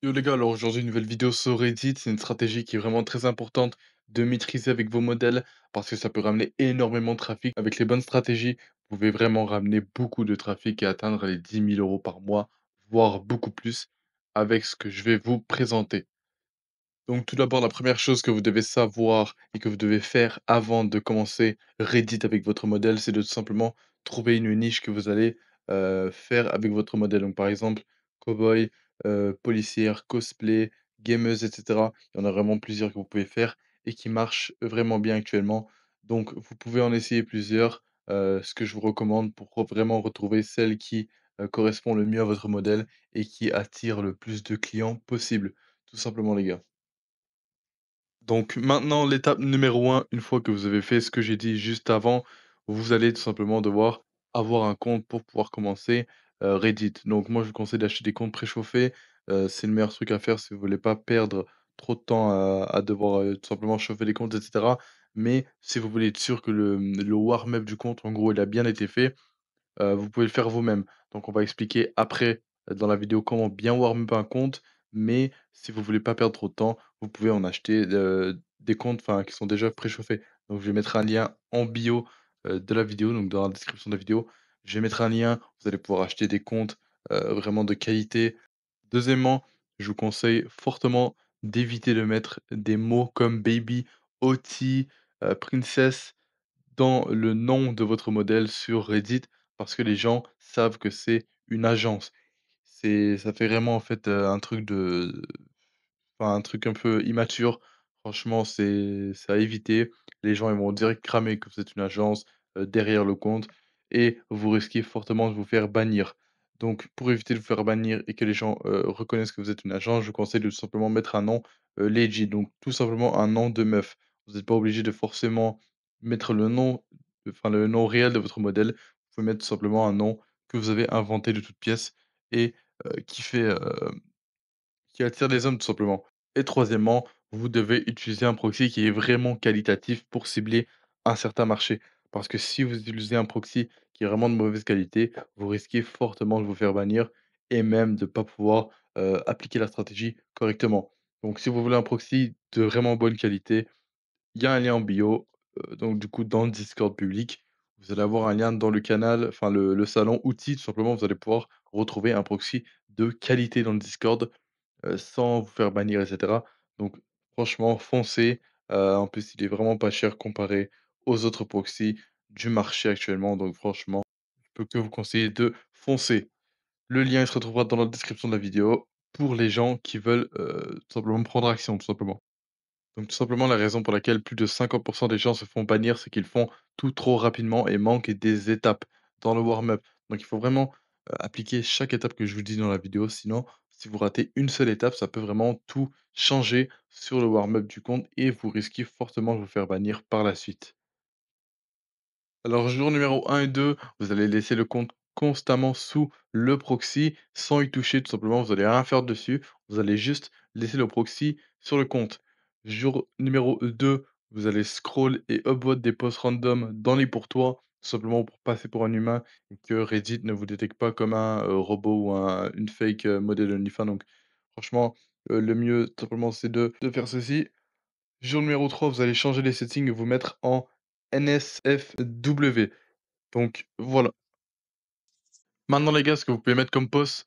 Yo les gars, alors aujourd'hui, une nouvelle vidéo sur Reddit. C'est une stratégie qui est vraiment très importante de maîtriser avec vos modèles parce que ça peut ramener énormément de trafic. Avec les bonnes stratégies, vous pouvez vraiment ramener beaucoup de trafic et atteindre les 10 000 € par mois, voire beaucoup plus avec ce que je vais vous présenter. Donc tout d'abord, la première chose que vous devez savoir et que vous devez faire avant de commencer Reddit avec votre modèle, c'est de tout simplement trouver une niche que vous allez, faire avec votre modèle. Donc par exemple, cowboy, policière, cosplay, gameuse et cetera. Il y en a vraiment plusieurs que vous pouvez faire et qui marchent vraiment bien actuellement. Donc vous pouvez en essayer plusieurs, ce que je vous recommande pour vraiment retrouver celle qui, correspond le mieux à votre modèle et qui attire le plus de clients possible, tout simplement les gars. Donc maintenant, l'étape numéro un, une fois que vous avez fait ce que j'ai dit juste avant, vous allez tout simplement devoir avoir un compte pour pouvoir commencer, Reddit. Donc moi, je vous conseille d'acheter des comptes préchauffés, c'est le meilleur truc à faire si vous voulez pas perdre trop de temps à devoir, tout simplement chauffer les comptes et cetera. Mais si vous voulez être sûr que le warm-up du compte, en gros, il a bien été fait, vous pouvez le faire vous-même. Donc on va expliquer après, dans la vidéo comment bien warm up un compte, mais si vous voulez pas perdre trop de temps, vous pouvez en acheter, des comptes, enfin, qui sont déjà préchauffés. Donc je vais mettre un lien en bio, de la vidéo, donc dans la description de la vidéo. Je vais mettre un lien, vous allez pouvoir acheter des comptes, vraiment de qualité. Deuxièmement, je vous conseille fortement d'éviter de mettre des mots comme baby, hottie, princess dans le nom de votre modèle sur Reddit parce que les gens savent que c'est une agence. Ça fait vraiment en fait, un truc de enfin, un truc un peu immature. Franchement, c'est à éviter. Les gens, ils vont direct cramer que vous êtes une agence, derrière le compte et vous risquez fortement de vous faire bannir. Donc pour éviter de vous faire bannir et que les gens, reconnaissent que vous êtes une agence, je vous conseille de tout simplement mettre un nom, legit, donc tout simplement un nom de meuf. Vous n'êtes pas obligé de forcément mettre le nom, enfin le nom réel de votre modèle. Vous pouvez mettre tout simplement un nom que vous avez inventé de toutes pièces et qui attire les hommes tout simplement. Et troisièmement, vous devez utiliser un proxy qui est vraiment qualitatif pour cibler un certain marché. Parce que si vous utilisez un proxy qui est vraiment de mauvaise qualité, vous risquez fortement de vous faire bannir et même de ne pas pouvoir appliquer la stratégie correctement. Donc si vous voulez un proxy de vraiment bonne qualité, il y a un lien en bio, donc du coup dans le Discord public, vous allez avoir un lien dans le canal, enfin le salon outils tout simplement, vous allez pouvoir retrouver un proxy de qualité dans le Discord sans vous faire bannir et cetera. Donc franchement, foncez, en plus, il est vraiment pas cher comparé aux autres proxys du marché actuellement, donc franchement, je peux que vous conseiller de foncer. Le lien, il se retrouvera dans la description de la vidéo pour les gens qui veulent, tout simplement prendre action, tout simplement. Donc tout simplement, la raison pour laquelle plus de 50 des gens se font bannir, c'est qu'ils font tout trop rapidement et manquent des étapes dans le warm-up. Donc il faut vraiment, appliquer chaque étape que je vous dis dans la vidéo, sinon si vous ratez une seule étape, ça peut vraiment tout changer sur le warm-up du compte et vous risquez fortement de vous faire bannir par la suite. Alors, jour numéro un et 2, vous allez laisser le compte constamment sous le proxy sans y toucher, tout simplement. Vous allez rien faire dessus. Vous allez juste laisser le proxy sur le compte. Jour numéro 2, vous allez scroll et upvote des posts random dans les pour-toi, tout simplement pour passer pour un humain et que Reddit ne vous détecte pas comme un robot ou une fake modèle OnlyFans. Donc, franchement, le mieux, tout simplement, c'est de faire ceci. Jour numéro 3, vous allez changer les settings et vous mettre en NSFW. Donc voilà. Maintenant les gars, ce que vous pouvez mettre comme post,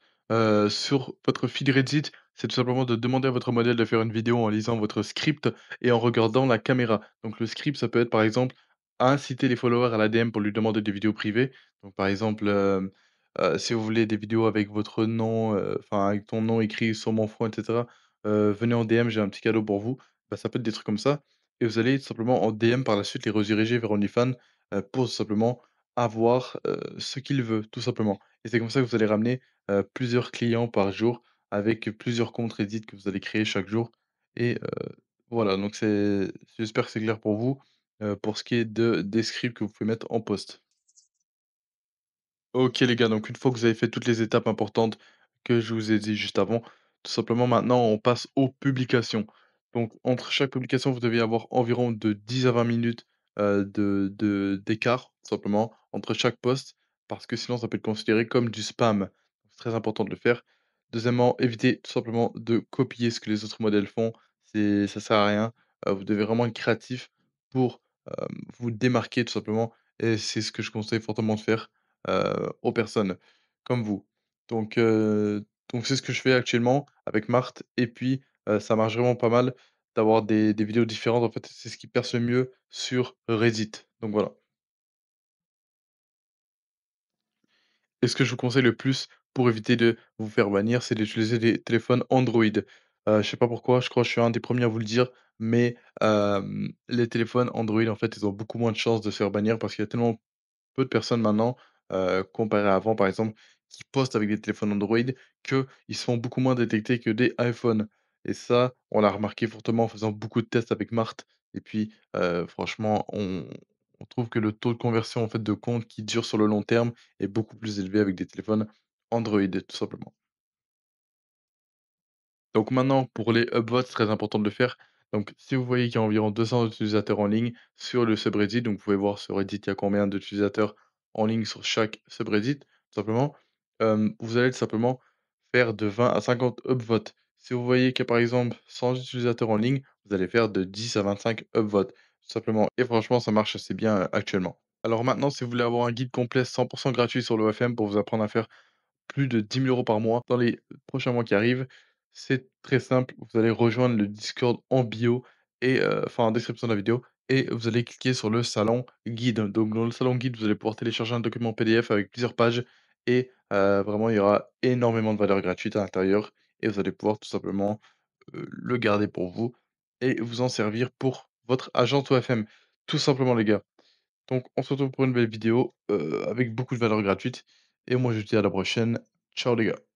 sur votre feed Reddit, c'est tout simplement de demander à votre modèle de faire une vidéo en lisant votre script et en regardant la caméra. Donc le script, ça peut être par exemple, inciter les followers à la DM pour lui demander des vidéos privées. Donc par exemple, si vous voulez des vidéos avec votre nom, enfin avec ton nom écrit sur mon front et cetera, «Venez en DM, j'ai un petit cadeau pour vous». Bah, ça peut être des trucs comme ça et vous allez tout simplement en DM par la suite les rediriger vers OnlyFans, pour tout simplement avoir, ce qu'il veut, tout simplement. Et c'est comme ça que vous allez ramener, plusieurs clients par jour avec plusieurs comptes Reddit que vous allez créer chaque jour et voilà, donc j'espère que c'est clair pour vous, pour ce qui est des scripts que vous pouvez mettre en post. OK les gars, donc une fois que vous avez fait toutes les étapes importantes que je vous ai dit juste avant, tout simplement maintenant on passe aux publications. Donc entre chaque publication, vous devez avoir environ de 10 à 20 minutes, d'écart, tout simplement, entre chaque post, parce que sinon ça peut être considéré comme du spam. C'est très important de le faire. Deuxièmement, évitez tout simplement de copier ce que les autres modèles font, ça sert à rien. Vous devez vraiment être créatif pour, vous démarquer tout simplement et c'est ce que je conseille fortement de faire, aux personnes comme vous. Donc heu, donc c'est ce que je fais actuellement avec Marthe et puis, ça marche vraiment pas mal d'avoir des vidéos différentes. En fait, c'est ce qui perce le mieux sur Reddit. Donc voilà. Et ce que je vous conseille le plus pour éviter de vous faire bannir, c'est d'utiliser des téléphones Android. Je sais pas pourquoi, je crois que je suis un des premiers à vous le dire, mais les téléphones Android, en fait, ils ont beaucoup moins de chances de se faire bannir parce qu'il y a tellement peu de personnes maintenant, comparé à avant, par exemple, qui postent avec des téléphones Android, qu'ils se font beaucoup moins détecter que des iPhones et ça, on l'a remarqué fortement en faisant beaucoup de tests avec Marthe et puis, franchement, on trouve que le taux de conversion, en fait, de comptes qui dure sur le long terme est beaucoup plus élevé avec des téléphones Android, tout simplement. Donc maintenant, pour les upvotes, c'est très important de le faire. Donc, si vous voyez qu'il y a environ 200 utilisateurs en ligne sur le subreddit, donc vous pouvez voir sur Reddit, il y a combien d'utilisateurs en ligne sur chaque subreddit, tout simplement. Vous allez tout simplement faire de 20 à 50 upvotes. Si vous voyez qu'il y a par exemple 100 utilisateurs en ligne, vous allez faire de 10 à 25 upvotes, tout simplement. Et franchement, ça marche assez bien actuellement. Alors maintenant, si vous voulez avoir un guide complet 100% gratuit sur l'OFM pour vous apprendre à faire plus de 10 000 € par mois dans les prochains mois qui arrivent. C'est très simple, vous allez rejoindre le Discord en bio et enfin en description de la vidéo et vous allez cliquer sur le salon guide. Donc dans le salon guide, vous allez pouvoir télécharger un document PDF avec plusieurs pages et vraiment il y aura énormément de valeurs gratuites à l'intérieur et vous allez pouvoir tout simplement, le garder pour vous et vous en servir pour votre agence OFM. Tout simplement les gars. Donc on se retrouve pour une nouvelle vidéo, avec beaucoup de valeurs gratuites et moi je vous dis à la prochaine. Ciao les gars.